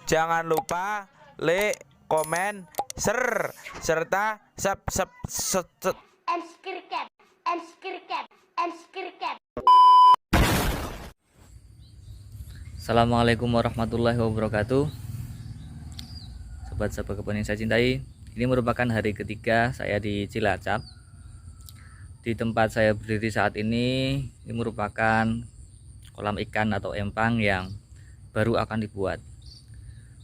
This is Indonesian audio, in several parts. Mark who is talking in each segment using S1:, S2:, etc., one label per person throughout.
S1: Jangan lupa like, komen, serta subscribe.
S2: Assalamualaikum warahmatullahi wabarakatuh. Sobat-sobat kebun yang saya cintai, ini merupakan hari ketiga saya di Cilacap. Di tempat saya berdiri saat ini merupakan kolam ikan atau empang yang baru akan dibuat.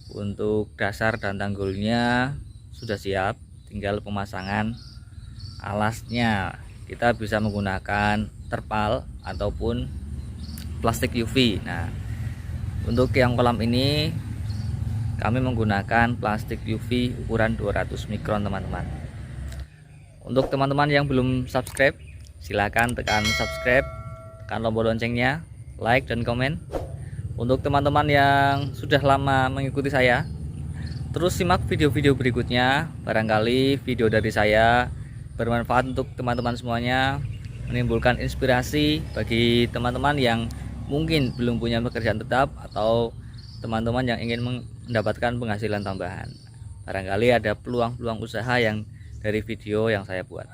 S2: Untuk dasar dan tanggulnya sudah siap, tinggal pemasangan alasnya. Kita bisa menggunakan terpal ataupun plastik UV. Nah, untuk yang kolam ini kami menggunakan plastik UV ukuran 200 mikron teman-teman. Untuk teman-teman yang belum subscribe, silakan tekan subscribe, tekan tombol loncengnya, like dan komen. Untuk teman-teman yang sudah lama mengikuti saya, terus simak video-video berikutnya. Barangkali video dari saya bermanfaat untuk teman-teman semuanya, menimbulkan inspirasi bagi teman-teman yang mungkin belum punya pekerjaan tetap atau teman-teman yang ingin mendapatkan penghasilan tambahan. Barangkali ada peluang-peluang usaha yang dari video yang saya buat.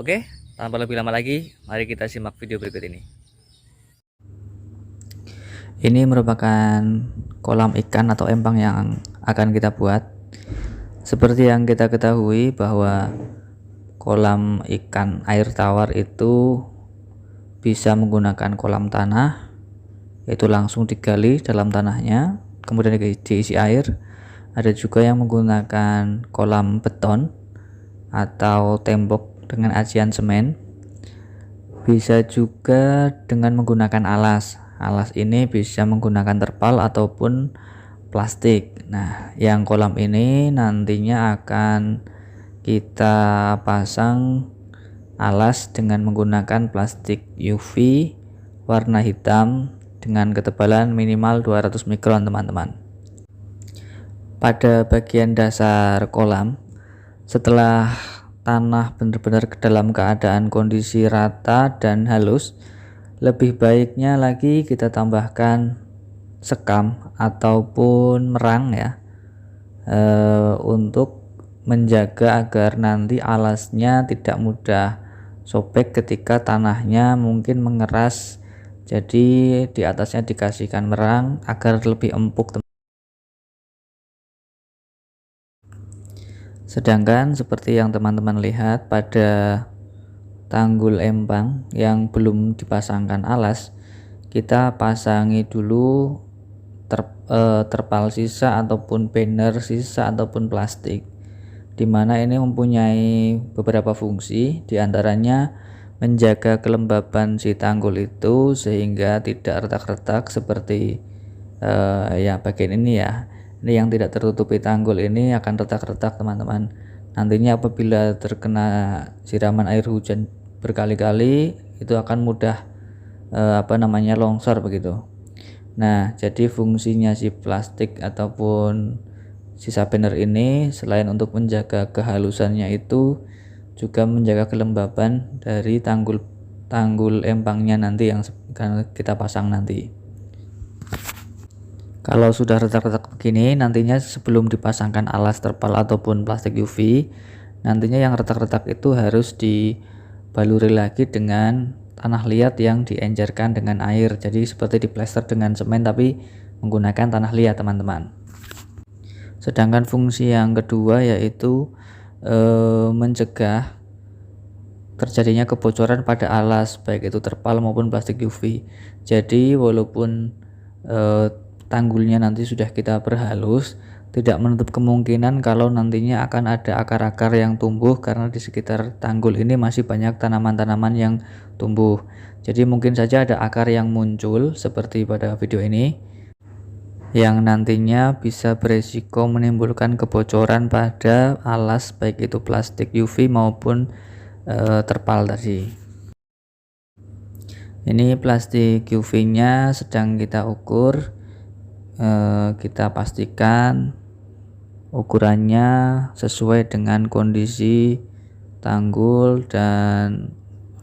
S2: Oke, tanpa lebih lama lagi, mari kita simak video berikut ini. Ini merupakan kolam ikan atau empang yang akan kita buat. Seperti yang kita ketahui bahwa kolam ikan air tawar itu bisa menggunakan kolam tanah, yaitu langsung digali dalam tanahnya kemudian diisi air. Ada juga yang menggunakan kolam beton atau tembok dengan ajian semen. Bisa juga dengan menggunakan alas ini bisa menggunakan terpal ataupun plastik. Nah, yang kolam ini nantinya akan kita pasang alas dengan menggunakan plastik UV warna hitam dengan ketebalan minimal 200 mikron teman-teman. Pada bagian dasar kolam, setelah tanah benar-benar dalam keadaan kondisi rata dan halus, lebih baiknya lagi kita tambahkan sekam ataupun merang ya, untuk menjaga agar nanti alasnya tidak mudah sobek ketika tanahnya mungkin mengeras. Jadi di atasnya dikasihkan merang agar lebih empuk. Sedangkan seperti yang teman-teman lihat pada tanggul empang yang belum dipasangkan alas, kita pasangi dulu terpal sisa ataupun banner sisa ataupun plastik, dimana ini mempunyai beberapa fungsi, diantaranya menjaga kelembaban si tanggul itu sehingga tidak retak-retak seperti ya bagian ini ya. Ini yang tidak tertutupi tanggul ini akan retak-retak teman-teman. Nantinya apabila terkena siraman air hujan berkali-kali itu akan mudah longsor begitu. Nah, jadi fungsinya si plastik ataupun sisa banner ini selain untuk menjaga kehalusannya itu juga menjaga kelembaban dari tanggul empangnya nanti yang kita pasang nanti. Kalau sudah retak-retak begini, nantinya sebelum dipasangkan alas terpal ataupun plastik UV, nantinya yang retak-retak itu harus dibaluri lagi dengan tanah liat yang diencerkan dengan air. Jadi seperti diplester dengan semen tapi menggunakan tanah liat teman-teman. Sedangkan fungsi yang kedua yaitu mencegah terjadinya kebocoran pada alas baik itu terpal maupun plastik UV. Jadi walaupun tanggulnya nanti sudah kita perhalus, tidak menutup kemungkinan kalau nantinya akan ada akar-akar yang tumbuh karena di sekitar tanggul ini masih banyak tanaman-tanaman yang tumbuh. Jadi mungkin saja ada akar yang muncul seperti pada video ini yang nantinya bisa beresiko menimbulkan kebocoran pada alas baik itu plastik UV maupun terpal tadi. Ini plastik UV-nya sedang kita ukur, kita pastikan ukurannya sesuai dengan kondisi tanggul dan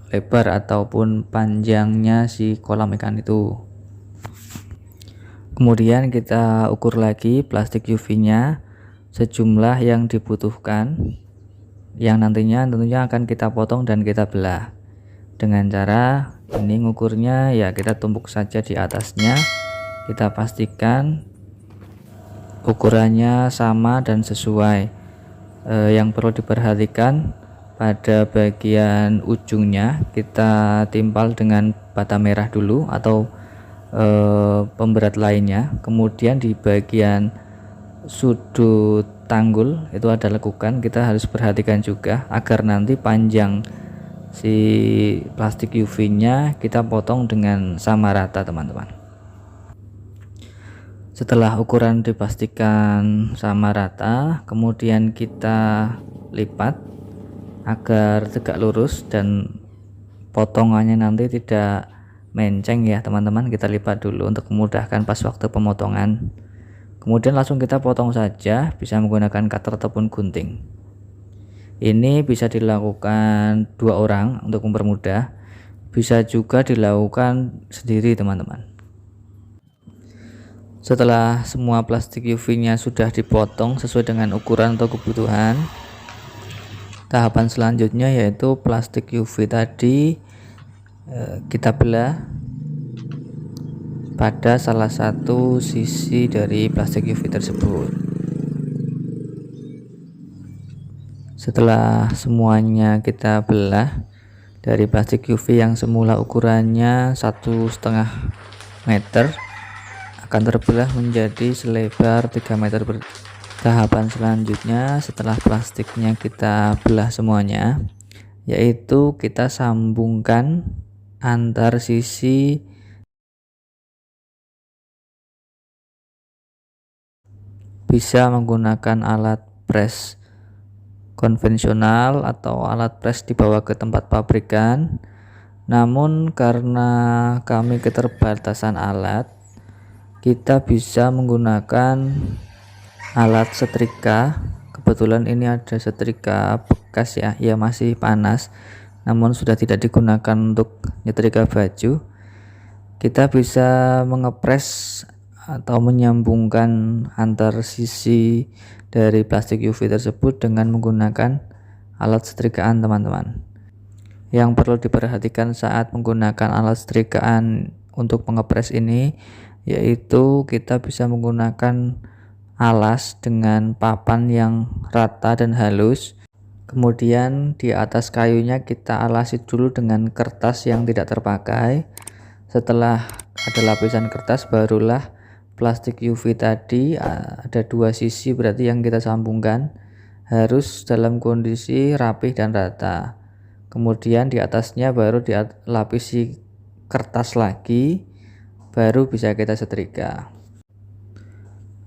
S2: lebar ataupun panjangnya si kolam ikan itu. Kemudian kita ukur lagi plastik UV-nya sejumlah yang dibutuhkan, yang nantinya tentunya akan kita potong dan kita belah. Dengan cara ini ngukurnya ya kita tumpuk saja di atasnya, kita pastikan ukurannya sama dan sesuai. Yang perlu diperhatikan, pada bagian ujungnya kita timpal dengan bata merah dulu atau pemberat lainnya. Kemudian di bagian sudut tanggul itu ada lekukan, kita harus perhatikan juga agar nanti panjang si plastik UV nya kita potong dengan sama rata teman-teman. Setelah ukuran dipastikan sama rata, kemudian kita lipat agar tegak lurus dan potongannya nanti tidak menceng ya teman-teman. Kita lipat dulu untuk memudahkan pas waktu pemotongan. Kemudian langsung kita potong saja, bisa menggunakan cutter ataupun gunting. Ini bisa dilakukan 2 orang untuk mempermudah, bisa juga dilakukan sendiri teman-teman. Setelah semua plastik UV nya sudah dipotong sesuai dengan ukuran atau kebutuhan, tahapan selanjutnya yaitu plastik UV tadi kita belah pada salah satu sisi dari plastik UV tersebut. Setelah semuanya kita belah, dari plastik UV yang semula ukurannya 1,5 meter akan terbelah menjadi selebar 3 meter. Tahapan selanjutnya setelah plastiknya kita belah semuanya, yaitu kita sambungkan antar sisi bisa menggunakan alat press konvensional atau alat press dibawa ke tempat pabrikan. Namun karena kami keterbatasan alat, kita bisa menggunakan alat setrika. Kebetulan ini ada setrika bekas ya, masih panas namun sudah tidak digunakan untuk nyetrika baju. Kita bisa mengepres atau menyambungkan antar sisi dari plastik UV tersebut dengan menggunakan alat setrikaan teman-teman. Yang perlu diperhatikan saat menggunakan alat setrikaan untuk mengepres ini, yaitu kita bisa menggunakan alas dengan papan yang rata dan halus. Kemudian di atas kayunya kita alasi dulu dengan kertas yang tidak terpakai. Setelah ada lapisan kertas, barulah plastik UV tadi ada 2 sisi, berarti yang kita sambungkan harus dalam kondisi rapih dan rata. Kemudian di atasnya baru dilapisi kertas lagi, baru bisa kita setrika.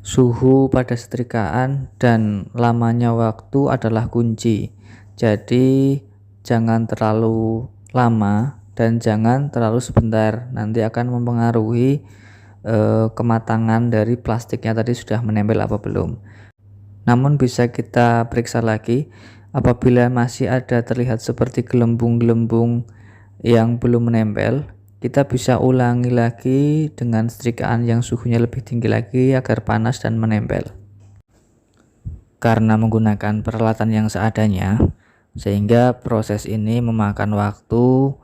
S2: Suhu pada setrikaan dan lamanya waktu adalah kunci. Jadi jangan terlalu lama dan jangan terlalu sebentar, nanti akan mempengaruhi kematangan dari plastiknya tadi sudah menempel apa belum. Namun bisa kita periksa lagi, apabila masih ada terlihat seperti gelembung-gelembung yang belum menempel, kita bisa ulangi lagi dengan setrikaan yang suhunya lebih tinggi lagi agar panas dan menempel. Karena menggunakan peralatan yang seadanya, sehingga proses ini memakan waktu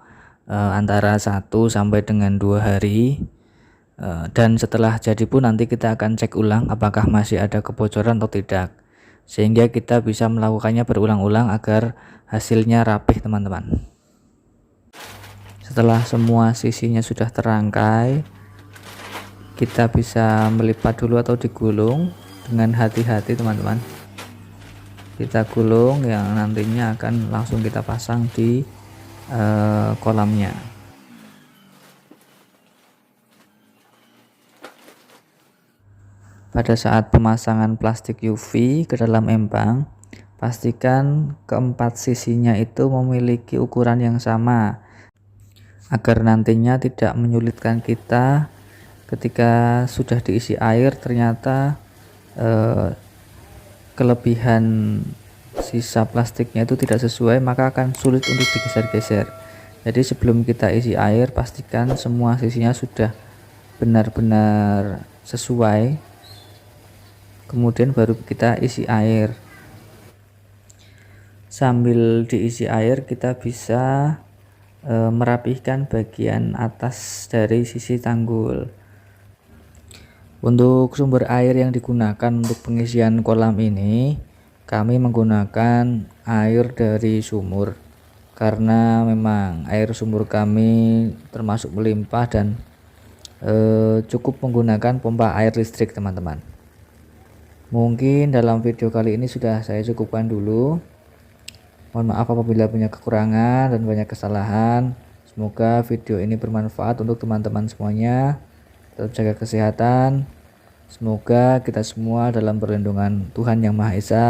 S2: antara 1 sampai dengan 2 hari. Dan setelah jadi pun nanti kita akan cek ulang apakah masih ada kebocoran atau tidak, sehingga kita bisa melakukannya berulang-ulang agar hasilnya rapih teman-teman. Setelah semua sisinya sudah terangkai, kita bisa melipat dulu atau digulung dengan hati-hati teman-teman. Kita gulung yang nantinya akan langsung kita pasang di kolamnya. Pada saat pemasangan plastik UV ke dalam empang, pastikan keempat sisinya itu memiliki ukuran yang sama, agar nantinya tidak menyulitkan kita ketika sudah diisi air ternyata kelebihan sisa plastiknya itu tidak sesuai, maka akan sulit untuk digeser-geser. Jadi sebelum kita isi air, pastikan semua sisinya sudah benar-benar sesuai, kemudian baru kita isi air. Sambil diisi air kita bisa merapihkan bagian atas dari sisi tanggul. Untuk sumber air yang digunakan untuk pengisian kolam ini, kami menggunakan air dari sumur karena memang air sumur kami termasuk melimpah dan cukup menggunakan pompa air listrik, teman-teman. Mungkin dalam video kali ini sudah saya cukupkan dulu. Mohon maaf apabila punya kekurangan dan banyak kesalahan. Semoga video ini bermanfaat untuk teman-teman semuanya. Tetap jaga kesehatan. Semoga kita semua dalam perlindungan Tuhan Yang Maha Esa.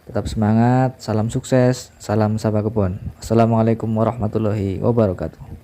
S2: Tetap semangat, salam sukses, salam Sabah Kebon. Assalamualaikum warahmatullahi wabarakatuh.